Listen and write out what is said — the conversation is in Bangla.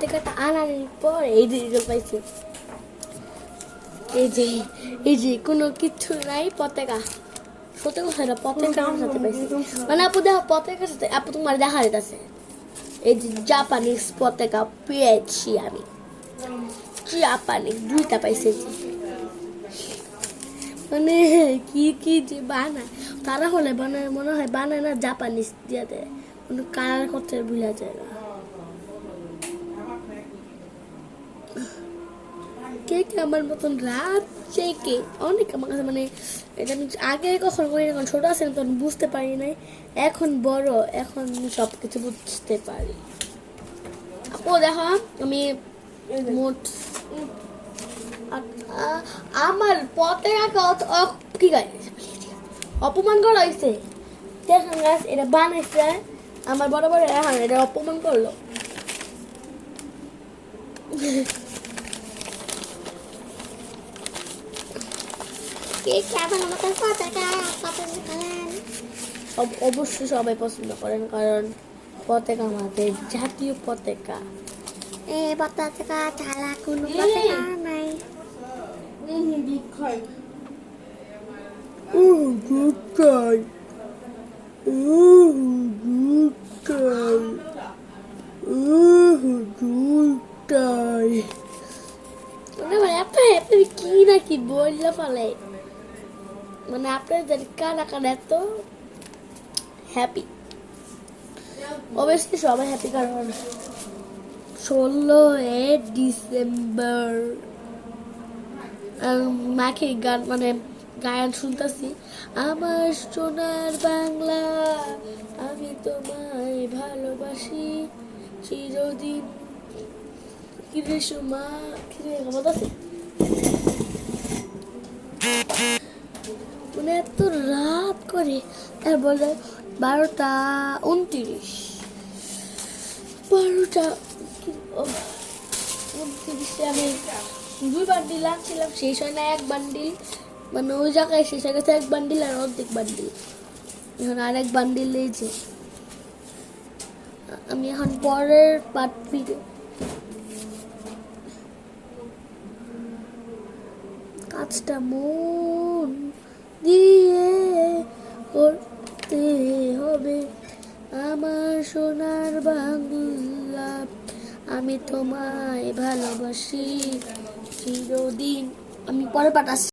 পত্রিকাটা আনার পর এই রেজাল্ট পাইছি। এই যে কোনো কিছু নাই পতাকা, সত্যি কথা এটা পতাকার সাথে পাইছি। মানে আপু দেখো পতাকার সাথে আপু তোমার দেখা যেতেছে এই যে জাপানিজ পতাকা পেয়েছি আমি, জাপানিজ দুইটা পাইছি। মানে কি কি যে বানায় তারা হলে বানায় মনে হয় বানায় না জাপানিজ দিয়ে দেয়, কোনো কালার করতে ভুলা যায় না। কে কে আমার মতন রাত জেগে অনেক আমার কাছে মানে এটা আমি আগে কখন করি যখন ছোট আছে তখন বুঝতে পারি নাই, এখন বড় এখন সব কিছু বুঝতে পারি। আপু দেখো আমি মোট আমার পতাকা কি গাই অপমান করা হয়েছে। দেখেন গাছ এটা বানাইছে আমার বড় বড় এখন এটা অপমান করলো। অবশ্যই সবাই পছন্দ করেন কারণ পতাকা আমাদের জাতীয় পতাকা। পতাকা ছাড়া কোনো পতাকা নাই। কি নাকি বললে ফলে মানে আপনাদের কারা কারা এত হ্যাপি, অবশ্যই সবাই হ্যাপি কারণ 16 ডিসেম্বর মাকে গান মানে গান শুনতেছি। আমার সোনার বাংলা আমি তোমায় ভালোবাসি চিরদিন। কিরে সোমা কিরে খবর আছে মানে এত রাত করে বলে 12:29 12:29 আমি 2 বান্ডিল আনছিলাম, শেষ হয় না 1 বান্ডিল মানে ওই জায়গায় শেষ হয়ে গেছে 1 বান্ডিল আর অর্ধেক বান্ডিল, এখন আর 1 বান্ডিল লেগেছে। আমি এখন পরের পার্ট ভিডিও কাজটা মন দিয়ে করতে হবে। আমার সোনার বাংলা আমি তোমায় ভালোবাসি চিরদিন। আমি পরে পাঠাচ্ছি।